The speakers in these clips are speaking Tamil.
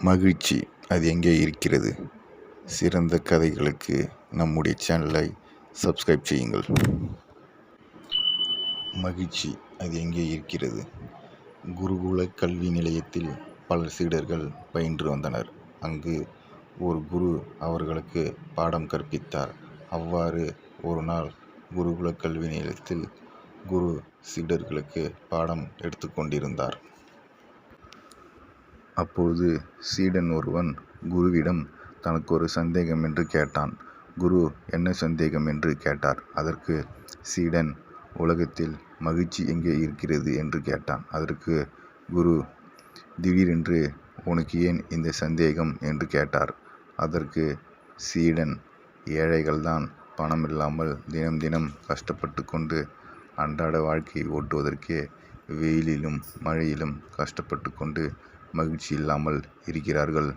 மகிழ்ச்சி அது எங்கே இருக்கிறது? சிறந்த கதைகளுக்கு நம்முடைய சேனலை சப்ஸ்கிரைப் செய்யுங்கள். மகிழ்ச்சி அது எங்கே இருக்கிறது? குருகுல கல்வி நிலையத்தில் பலர் சீடர்கள் பயின்று வந்தனர். அங்கு ஒரு குரு அவர்களுக்கு பாடம் கற்பித்தார். அவ்வாறு ஒரு நாள் குருகுல கல்வி நிலையத்தில் குரு சீடர்களுக்கு பாடம் எடுத்துக்கொண்டிருந்தார். அப்போது சீடன் ஒருவன் குருவிடம் தனக்கு ஒரு சந்தேகம் என்று கேட்டான். குரு என்ன சந்தேகம் என்று கேட்டார். அதற்கு சீடன் உலகத்தில் மகிழ்ச்சி எங்கே இருக்கிறது என்று கேட்டான். அதற்கு குரு திடீரென்று உனக்கு ஏன் இந்த சந்தேகம் என்று கேட்டார். அதற்கு சீடன் ஏழைகள்தான் பணமில்லாமல் தினம் தினம் கஷ்டப்பட்டு கொண்டு அன்றாட வாழ்க்கையை ஓட்டுவதற்கே வெயிலிலும் மழையிலும் கஷ்டப்பட்டு கொண்டு மகிழ்ச்சி இல்லாமல் இருக்கிறார்கள்.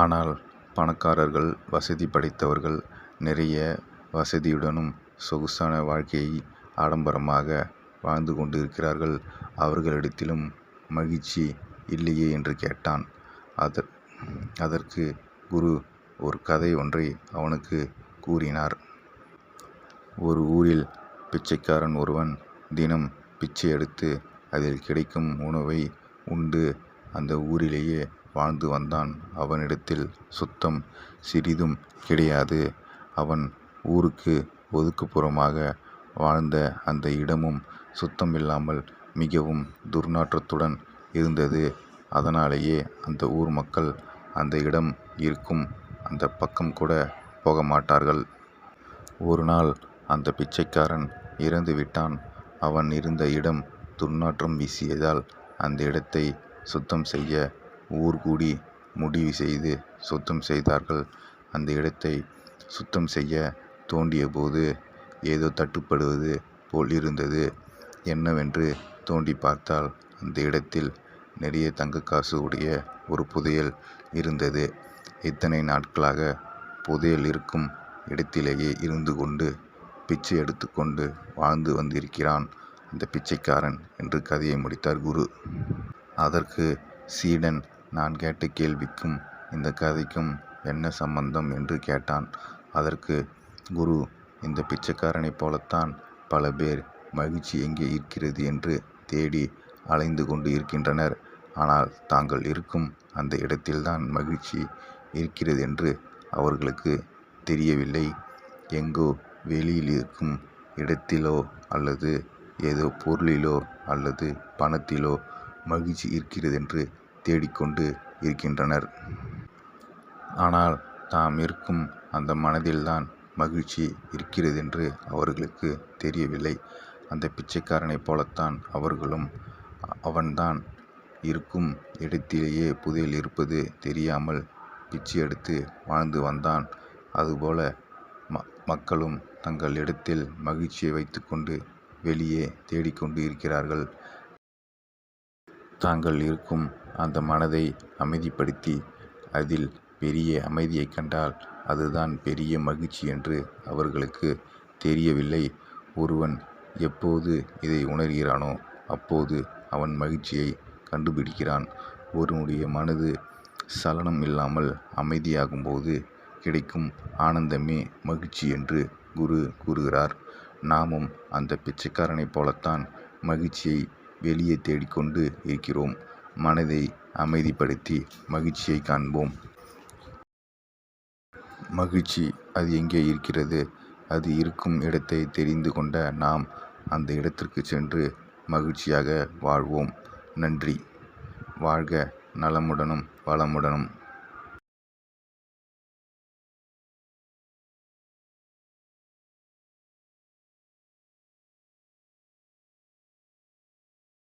ஆனால் பணக்காரர்கள், வசதி படைத்தவர்கள் நிறைய வசதியுடனும் சொகுசான வாழ்க்கையை ஆடம்பரமாக வாழ்ந்து கொண்டு இருக்கிறார்கள். அவர்களிடத்திலும் மகிழ்ச்சி இல்லையே என்று கேட்டான். அதற்கு குரு ஒரு கதை ஒன்றை அவனுக்கு கூறினார். ஒரு ஊரில் பிச்சைக்காரன் ஒருவன் தினம் பிச்சை எடுத்து அதில் கிடைக்கும் உணவை உண்டு அந்த ஊரிலேயே வாழ்ந்து வந்தான். அவனிடத்தில் சுத்தம் சிறிதும் கிடையாது. அவன் ஊருக்கு ஒதுக்குப்புறமாக வாழ்ந்த அந்த இடமும் சுத்தம் இல்லாமல் மிகவும் துர்நாற்றத்துடன் இருந்தது. அதனாலேயே அந்த ஊர் மக்கள் அந்த இடம் இருக்கும் அந்த பக்கம் கூட போக மாட்டார்கள். ஒரு நாள் அந்த பிச்சைக்காரன் இறந்து விட்டான். அவன் இருந்த இடம் துர்நாற்றம் வீசியதால் அந்த இடத்தை சுத்தம் செய்ய ஊர் கூடி முடிவு செய்து சுத்தம் செய்தார்கள். அந்த இடத்தை சுத்தம் செய்ய தோண்டிய போது ஏதோ தட்டுப்படுவது போல் இருந்தது. என்னவென்று தோண்டி பார்த்தால் அந்த இடத்தில் நிறைய தங்கக்காசு உடைய ஒரு புதையல் இருந்தது. இத்தனை நாட்களாக புதையல் இருக்கும் இடத்திலேயே இருந்து கொண்டு பிச்சை எடுத்துக்கொண்டு வாழ்ந்து வந்திருக்கிறான் அந்த பிச்சைக்காரன் என்று கதையை முடித்தார் குரு. அதற்கு சீடன், நான் கேட்ட கேள்விக்கும் இந்த கதைக்கும் என்ன சம்பந்தம் என்று கேட்டான். அதற்கு குரு, இந்த பிச்சைக்காரனைப் போலத்தான் பல பேர் மகிழ்ச்சி எங்கே இருக்கிறது என்று தேடி அலைந்து கொண்டு இருக்கின்றனர். ஆனால் தாங்கள் இருக்கும் அந்த இடத்தில்தான் மகிழ்ச்சி இருக்கிறது என்று அவர்களுக்கு தெரியவில்லை. எங்கோ வெளியில் இருக்கும் இடத்திலோ அல்லது ஏதோ பொருளிலோ அல்லது பணத்திலோ மகிழ்ச்சி இருக்கிறது என்று தேடிக்கொண்டு இருக்கின்றனர். ஆனால் தாம் இருக்கும் அந்த மனதில்தான் மகிழ்ச்சி இருக்கிறது என்று அவர்களுக்கு தெரியவில்லை. அந்த பிச்சைக்காரனைப் போலத்தான் அவர்களும் அவன்தான் இருக்கும் இடத்திலேயே புதையல் இருப்பது தெரியாமல் பிச்சை எடுத்து வாழ்ந்து வந்தான். அதுபோல மக்களும் தங்கள் இடத்தில் மகிழ்ச்சியை வைத்துக்கொண்டு வெளியே தேடிக்கொண்டு இருக்கிறார்கள். தாங்கள் இருக்கும் அந்த மனதை அமைதிப்படுத்தி அதில் பெரிய அமைதியை கண்டால் அதுதான் பெரிய மகிழ்ச்சி என்று அவர்களுக்கு தெரியவில்லை. ஒருவன் எப்போது இதை உணர்கிறானோ அப்போது அவன் மகிழ்ச்சியை கண்டுபிடிக்கிறான். ஒருவனுடைய மனது சலனம் இல்லாமல் அமைதியாகும்போது கிடைக்கும் ஆனந்தமே மகிழ்ச்சி என்று குரு கூறுகிறார். நாமும் அந்த பிச்சைக்காரனைப் போலத்தான் மகிழ்ச்சியை வெளியே தேடிக்கொண்டு இருக்கிறோம். மனதை அமைதிப்படுத்தி மகிழ்ச்சியை காண்போம். மகிழ்ச்சி அது எங்கே இருக்கிறது? அது இருக்கும் இடத்தை தெரிந்து கொண்ட நாம் அந்த இடத்திற்கு சென்று மகிழ்ச்சியாக வாழ்வோம். நன்றி. வாழ்க நலமுடனும் வளமுடனும்.